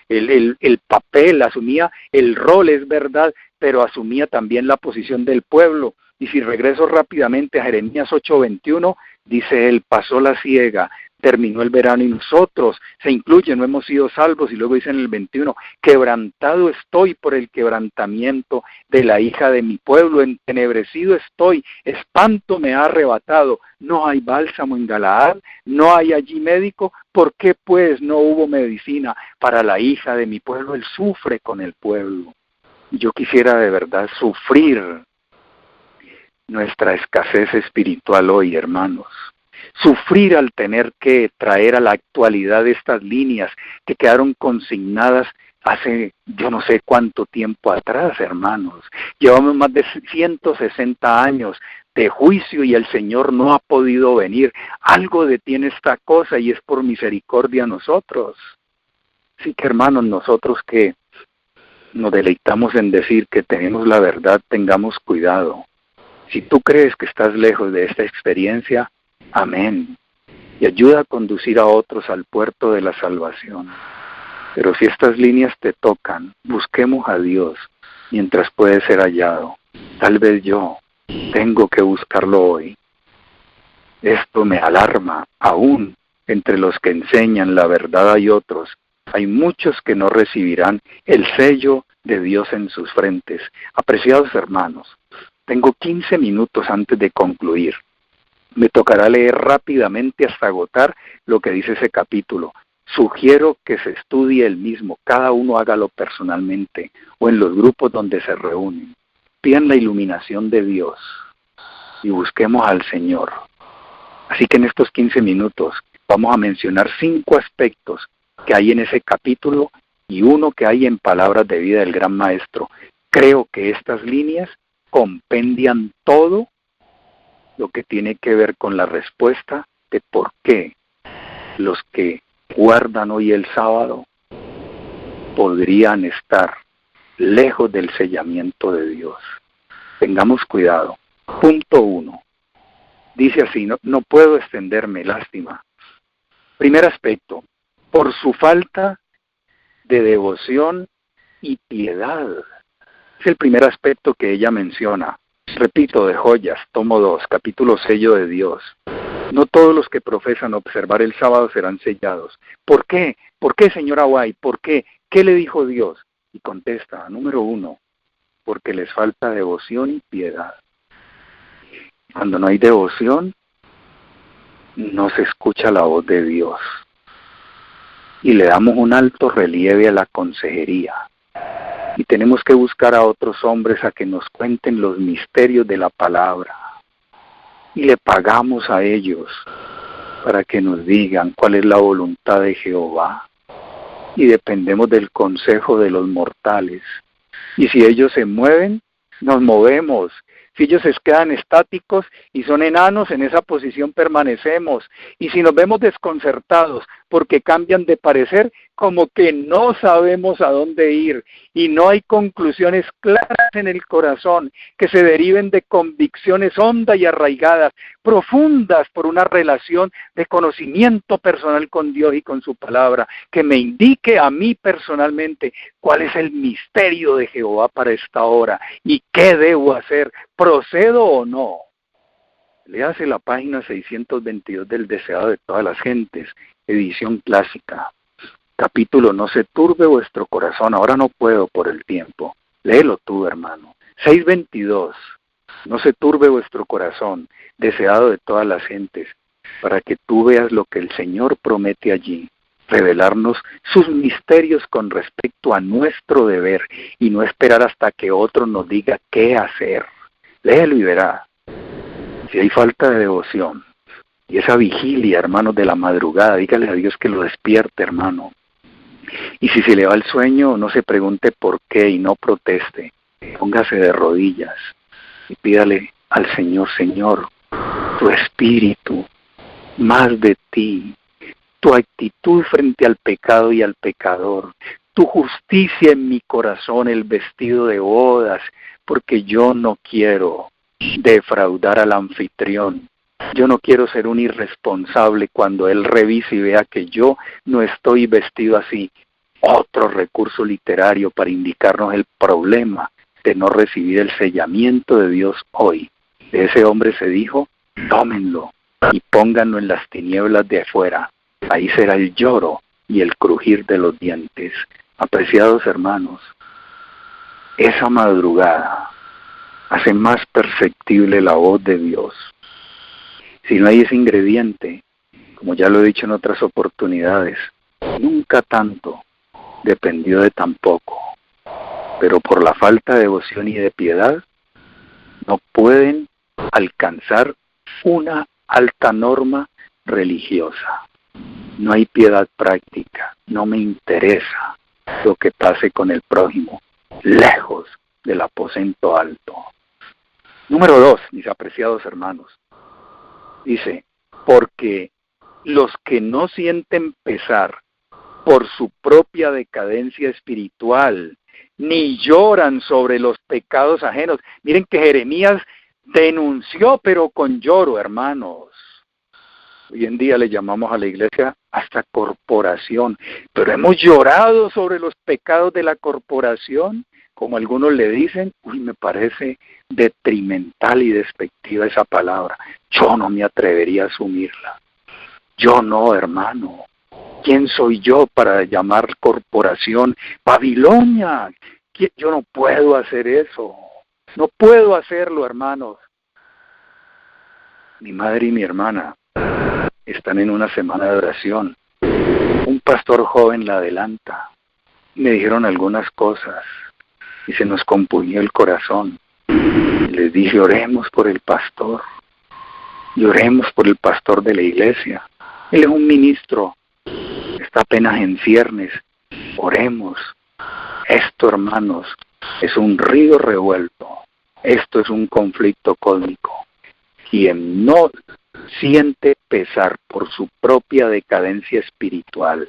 el papel, asumía el rol, es verdad, pero asumía también la posición del pueblo. Y si regreso rápidamente a Jeremías 8:21, dice él, pasó la siega, terminó el verano y nosotros, se incluye, no hemos sido salvos, y luego dice en el 21, quebrantado estoy por el quebrantamiento de la hija de mi pueblo, entenebrecido estoy, espanto me ha arrebatado, no hay bálsamo en Galaad, no hay allí médico, ¿por qué pues no hubo medicina para la hija de mi pueblo? Él sufre con el pueblo. Yo quisiera de verdad sufrir nuestra escasez espiritual hoy, hermanos. Sufrir al tener que traer a la actualidad estas líneas que quedaron consignadas hace yo no sé cuánto tiempo atrás, hermanos. Llevamos más de 160 años de juicio y el Señor no ha podido venir. Algo detiene esta cosa y es por misericordia a nosotros. Así que, hermanos, nosotros que nos deleitamos en decir que tenemos la verdad, tengamos cuidado. Si tú crees que estás lejos de esta experiencia, amén. Y ayuda a conducir a otros al puerto de la salvación. Pero si estas líneas te tocan, busquemos a Dios mientras puede ser hallado. Tal vez yo tengo que buscarlo hoy. Esto me alarma. Aún entre los que enseñan la verdad hay otros. Hay muchos que no recibirán el sello de Dios en sus frentes. Apreciados hermanos, tengo 15 minutos antes de concluir. Me tocará leer rápidamente hasta agotar lo que dice ese capítulo. Sugiero que se estudie el mismo, cada uno hágalo personalmente o en los grupos donde se reúnen. Pidan la iluminación de Dios y busquemos al Señor. Así que en estos 15 minutos vamos a mencionar 5 aspectos que hay en ese capítulo y uno que hay en Palabras de Vida del Gran Maestro. Creo que estas líneas compendian todo lo que tiene que ver con la respuesta de por qué los que guardan hoy el sábado podrían estar lejos del sellamiento de Dios. Tengamos cuidado. Punto 1. Dice así, no puedo extenderme, lástima. Primer aspecto, por su falta de devoción y piedad. Es el primer aspecto que ella menciona. Repito, de Joyas, tomo 2, capítulo sello de Dios. No todos los que profesan observar el sábado serán sellados. ¿Por qué? ¿Por qué, señora White? ¿Por qué? ¿Qué le dijo Dios? Y contesta, número 1, porque les falta devoción y piedad. Cuando no hay devoción, no se escucha la voz de Dios. Y le damos un alto relieve a la consejería. Y tenemos que buscar a otros hombres a que nos cuenten los misterios de la palabra. Y le pagamos a ellos para que nos digan cuál es la voluntad de Jehová. Y dependemos del consejo de los mortales. Y si ellos se mueven, nos movemos. Si ellos se quedan estáticos y son enanos, en esa posición permanecemos. Y si nos vemos desconcertados porque cambian de parecer, como que no sabemos a dónde ir y no hay conclusiones claras en el corazón que se deriven de convicciones hondas y arraigadas, profundas por una relación de conocimiento personal con Dios y con su palabra, que me indique a mí personalmente cuál es el misterio de Jehová para esta hora y qué debo hacer, ¿procedo o no? Léase la página 622 del Deseado de todas las gentes, edición clásica. Capítulo, no se turbe vuestro corazón, ahora no puedo por el tiempo. Léelo tú, hermano. 622, no se turbe vuestro corazón, deseado de todas las gentes, para que tú veas lo que el Señor promete allí, revelarnos sus misterios con respecto a nuestro deber y no esperar hasta que otro nos diga qué hacer. Léelo y verá. Si hay falta de devoción y esa vigilia, hermanos, de la madrugada, dígale a Dios que lo despierte, hermano. Y si se le va el sueño, no se pregunte por qué y no proteste. Póngase de rodillas y pídale al Señor, Señor, tu espíritu, más de ti, tu actitud frente al pecado y al pecador, tu justicia en mi corazón, el vestido de bodas, porque yo no quiero defraudar al anfitrión. Yo no quiero ser un irresponsable cuando él revise y vea que yo no estoy vestido así. Otro recurso literario para indicarnos el problema de no recibir el sellamiento de Dios hoy. De ese hombre se dijo, tómenlo y pónganlo en las tinieblas de afuera. Ahí será el lloro y el crujir de los dientes. Apreciados hermanos, esa madrugada hace más perceptible la voz de Dios. Si no hay ese ingrediente, como ya lo he dicho en otras oportunidades, nunca tanto dependió de tan poco. Pero por la falta de devoción y de piedad, no pueden alcanzar una alta norma religiosa. No hay piedad práctica, no me interesa lo que pase con el prójimo, lejos del aposento alto. Número 2, mis apreciados hermanos, dice, porque los que no sienten pesar por su propia decadencia espiritual, ni lloran sobre los pecados ajenos. Miren que Jeremías denunció, pero con lloro, hermanos. Hoy en día le llamamos a la iglesia hasta corporación, pero hemos llorado sobre los pecados de la corporación, como algunos le dicen. Me parece detrimental y despectiva esa palabra. Yo no me atrevería a asumirla. Yo no, hermano. ¿Quién soy yo para llamar corporación Babilonia? Yo no puedo hacer eso. No puedo hacerlo, hermanos. Mi madre y mi hermana están en una semana de oración. Un pastor joven la adelanta. Me dijeron algunas cosas y se nos compugnó el corazón. Les dije, oremos por el pastor. Y oremos por el pastor de la iglesia. Él es un ministro. Está apenas en ciernes. Oremos. Esto, hermanos, es un río revuelto. Esto es un conflicto cósmico. Quien no siente pesar por su propia decadencia espiritual,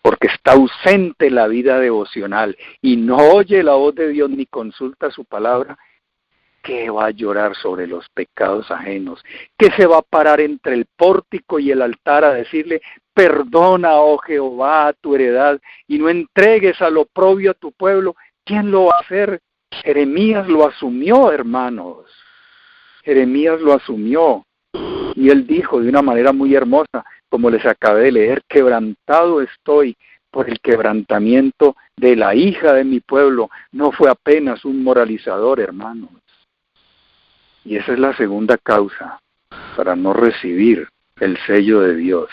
porque está ausente la vida devocional y no oye la voz de Dios ni consulta su palabra, ¿qué va a llorar sobre los pecados ajenos? ¿Qué se va a parar entre el pórtico y el altar a decirle, perdona, oh Jehová, a tu heredad, y no entregues al oprobio a tu pueblo? ¿Quién lo va a hacer? Jeremías lo asumió, hermanos. Jeremías lo asumió. Y él dijo de una manera muy hermosa, como les acabé de leer, quebrantado estoy por el quebrantamiento de la hija de mi pueblo. No fue apenas un moralizador, hermanos. Y esa es la segunda causa para no recibir el sello de Dios.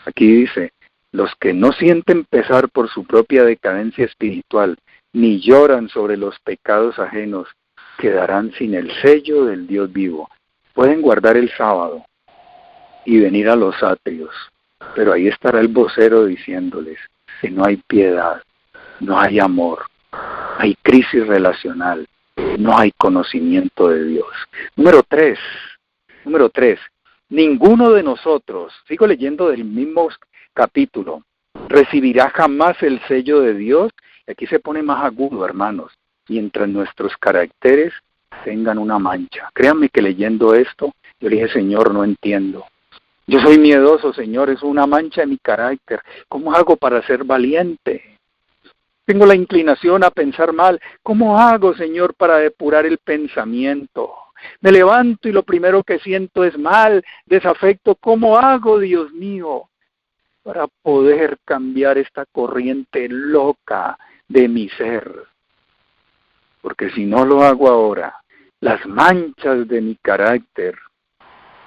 Aquí dice, los que no sienten pesar por su propia decadencia espiritual, ni lloran sobre los pecados ajenos, quedarán sin el sello del Dios vivo. Pueden guardar el sábado y venir a los atrios, pero ahí estará el vocero diciéndoles que no hay piedad, no hay amor, hay crisis relacional, no hay conocimiento de Dios. Número 3, ninguno de nosotros, sigo leyendo del mismo capítulo, recibirá jamás el sello de Dios. Aquí se pone más agudo, hermanos, mientras nuestros caracteres tengan una mancha. Créanme que leyendo esto, yo le dije, Señor, no entiendo. Yo soy miedoso, Señor, es una mancha en mi carácter. ¿Cómo hago para ser valiente? Tengo la inclinación a pensar mal. ¿Cómo hago, Señor, para depurar el pensamiento? Me levanto y lo primero que siento es mal, desafecto. ¿Cómo hago, Dios mío, para poder cambiar esta corriente loca de mi ser? Porque si no lo hago ahora, las manchas de mi carácter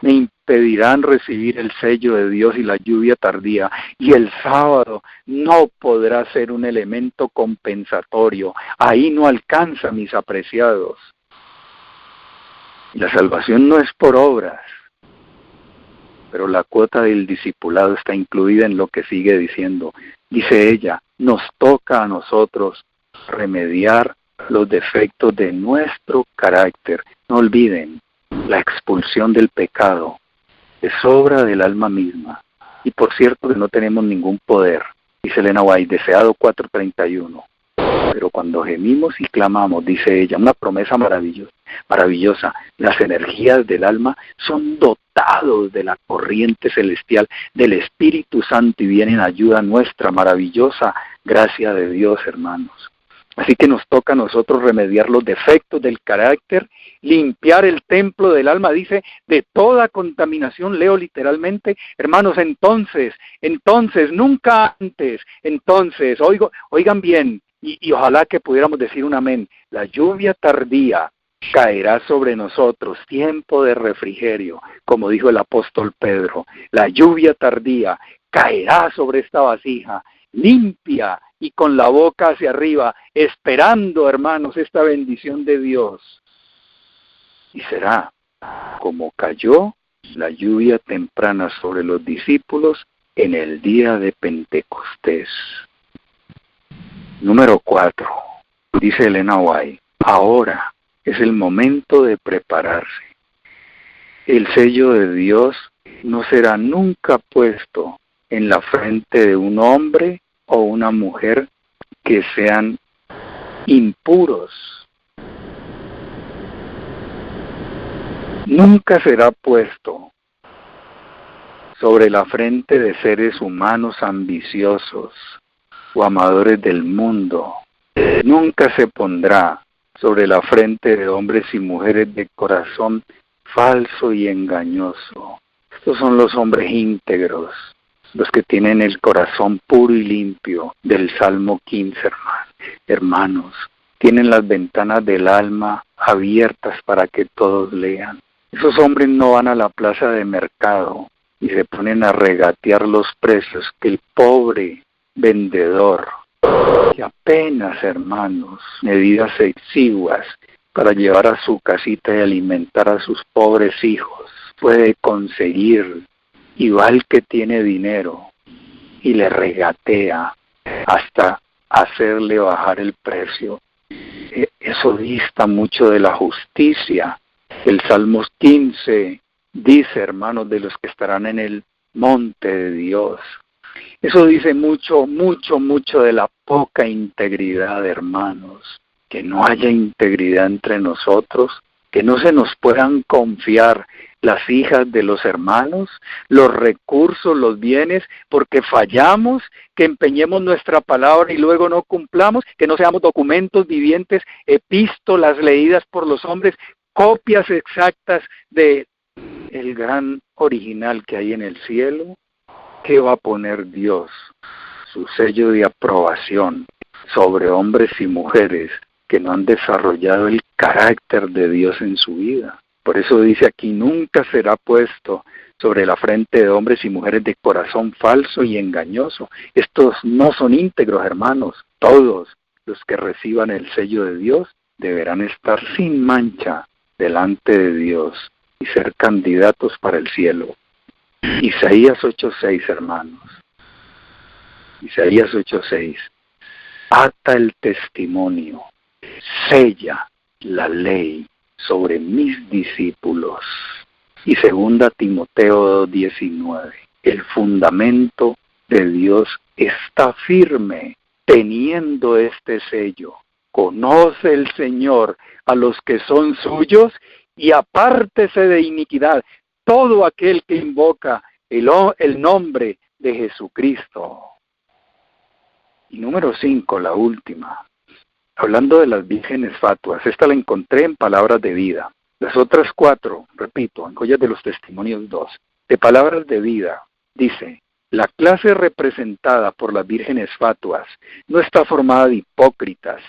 me impedirán recibir el sello de Dios y la lluvia tardía, y el sábado no podrá ser un elemento compensatorio. Ahí no alcanza, mis apreciados. La salvación no es por obras, pero la cuota del discipulado está incluida en lo que sigue diciendo. Dice ella, nos toca a nosotros remediar los defectos de nuestro carácter. No olviden, la expulsión del pecado es obra del alma misma. Y por cierto que no tenemos ningún poder, dice Elena White, Deseado 4:31. Pero cuando gemimos y clamamos, dice ella, una promesa maravillosa, las energías del alma son dotados de la corriente celestial del Espíritu Santo y vienen a ayuda nuestra, maravillosa gracia de Dios, hermanos. Así que nos toca a nosotros remediar los defectos del carácter, limpiar el templo del alma, dice, de toda contaminación, leo literalmente, hermanos, entonces, nunca antes, oigan bien, y ojalá que pudiéramos decir un amén, la lluvia tardía caerá sobre nosotros, tiempo de refrigerio, como dijo el apóstol Pedro, la lluvia tardía caerá sobre esta vasija, limpia y con la boca hacia arriba, esperando, hermanos, esta bendición de Dios. Y será como cayó la lluvia temprana sobre los discípulos en el día de Pentecostés. Número 4. Dice Elena White, ahora es el momento de prepararse. El sello de Dios no será nunca puesto en la frente de un hombre o una mujer que sean impuros. Nunca será puesto sobre la frente de seres humanos ambiciosos o amadores del mundo. Nunca se pondrá sobre la frente de hombres y mujeres de corazón falso y engañoso. Estos son los hombres íntegros, los que tienen el corazón puro y limpio del Salmo 15, hermanos. Tienen las ventanas del alma abiertas para que todos lean. Esos hombres no van a la plaza de mercado y se ponen a regatear los precios que el pobre vendedor, que apenas, hermanos, medidas exiguas para llevar a su casita y alimentar a sus pobres hijos, puede conseguir, y va el que tiene dinero y le regatea hasta hacerle bajar el precio. Eso dista mucho de la justicia. El Salmos 15 dice, hermanos, de los que estarán en el monte de Dios. Eso dice mucho de la poca integridad, hermanos. Que no haya integridad entre nosotros, que no se nos puedan confiar las hijas de los hermanos, los recursos, los bienes, porque fallamos, que empeñemos nuestra palabra y luego no cumplamos, que no seamos documentos vivientes, epístolas leídas por los hombres, copias exactas de el gran original que hay en el cielo. ¿Qué va a poner Dios? Su sello de aprobación sobre hombres y mujeres que no han desarrollado el carácter de Dios en su vida. Por eso dice aquí, nunca será puesto sobre la frente de hombres y mujeres de corazón falso y engañoso. Estos no son íntegros, hermanos. Todos los que reciban el sello de Dios deberán estar sin mancha delante de Dios y ser candidatos para el cielo. Isaías 8:6, hermanos. Isaías 8:6. Ata el testimonio, sella la ley sobre mis discípulos. Y 2 Timoteo 2:19. El fundamento de Dios está firme, teniendo este sello. Conoce el Señor a los que son suyos y apártese de iniquidad todo aquel que invoca el nombre de Jesucristo. Y número 5, la última. Hablando de las vírgenes fatuas, esta la encontré en Palabras de Vida. Las otras 4, repito, en Joyas de los Testimonios 2, de Palabras de Vida, dice, la clase representada por las vírgenes fatuas no está formada de hipócritas.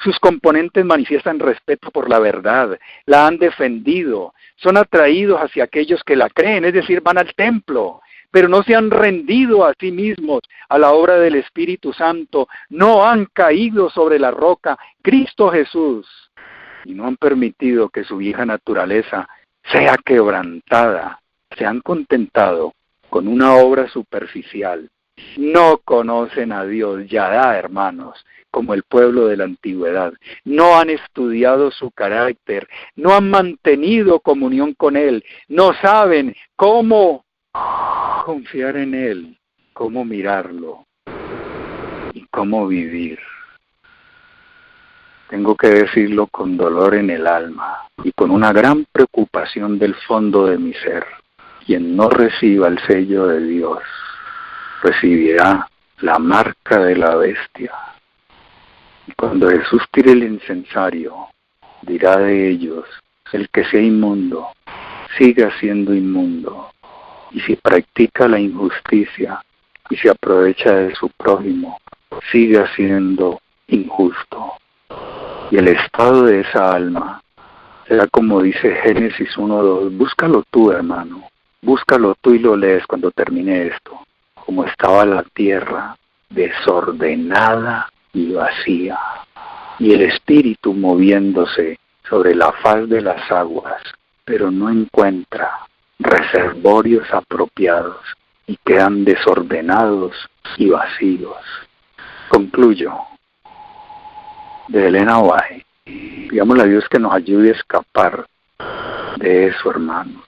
Sus componentes manifiestan respeto por la verdad, la han defendido, son atraídos hacia aquellos que la creen, es decir, van al templo, pero no se han rendido a sí mismos a la obra del Espíritu Santo, no han caído sobre la roca, Cristo Jesús, y no han permitido que su vieja naturaleza sea quebrantada, se han contentado con una obra superficial. No conocen a Dios, Yahvé, hermanos, como el pueblo de la antigüedad. No han estudiado su carácter, no han mantenido comunión con Él, no saben cómo confiar en Él, cómo mirarlo y cómo vivir. Tengo que decirlo con dolor en el alma y con una gran preocupación del fondo de mi ser. Quien no reciba el sello de Dios, recibirá la marca de la bestia. Y cuando Jesús tire el incensario, dirá de ellos, el que sea inmundo, siga siendo inmundo. Y si practica la injusticia y se aprovecha de su prójimo, siga siendo injusto. Y el estado de esa alma será como dice Génesis 1:2, búscalo tú, hermano, búscalo tú y lo lees cuando termine esto. Como estaba la tierra, desordenada y vacía, y el espíritu moviéndose sobre la faz de las aguas, pero no encuentra reservorios apropiados y quedan desordenados y vacíos. Concluyo, de Elena White. Digámosle a Dios que nos ayude a escapar de eso, hermanos.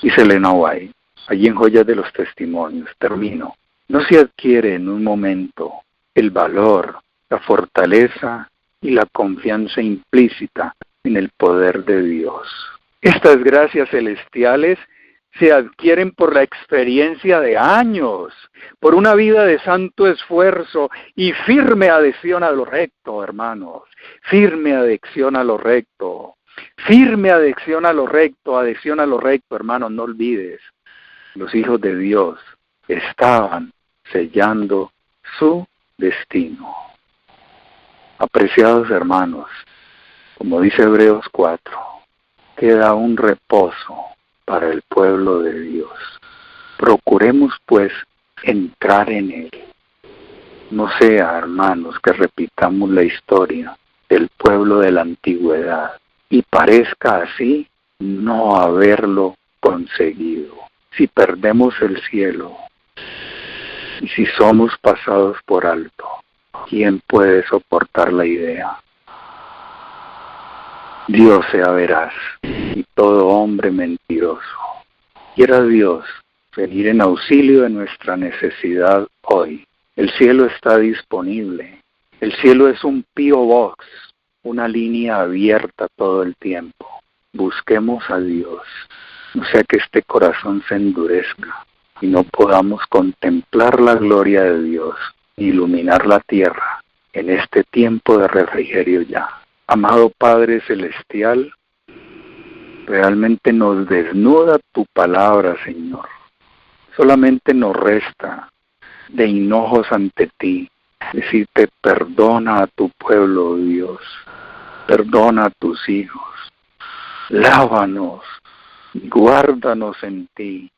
Dice Elena White, allí en Joyas de los Testimonios, termino. No se adquiere en un momento el valor, la fortaleza y la confianza implícita en el poder de Dios. Estas gracias celestiales se adquieren por la experiencia de años, por una vida de santo esfuerzo y firme adhesión a lo recto, hermanos. Firme adhesión a lo recto. Firme adhesión a lo recto, hermanos, no olvides. Los hijos de Dios estaban sellando su destino. Apreciados hermanos, como dice Hebreos 4, queda un reposo para el pueblo de Dios. Procuremos pues entrar en él. No sea, hermanos, que repitamos la historia del pueblo de la antigüedad y parezca así no haberlo conseguido. Si perdemos el cielo y si somos pasados por alto, ¿quién puede soportar la idea? Dios sea veraz y todo hombre mentiroso. Quiera Dios venir en auxilio de nuestra necesidad hoy. El cielo está disponible. El cielo es un P.O. Box, una línea abierta todo el tiempo. Busquemos a Dios, no sea que este corazón se endurezca y no podamos contemplar la gloria de Dios, iluminar la tierra en este tiempo de refrigerio ya. Amado Padre Celestial, realmente nos desnuda tu palabra, Señor. Solamente nos resta de hinojos ante ti, decirte perdona a tu pueblo, Dios. Perdona a tus hijos. Lávanos, guárdanos en ti.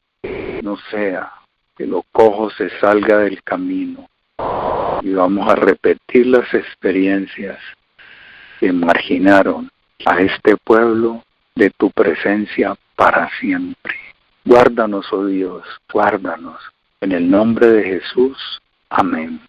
No sea que lo cojo se salga del camino y vamos a repetir las experiencias que marginaron a este pueblo de tu presencia para siempre. Guárdanos, oh Dios, guárdanos. En el nombre de Jesús. Amén.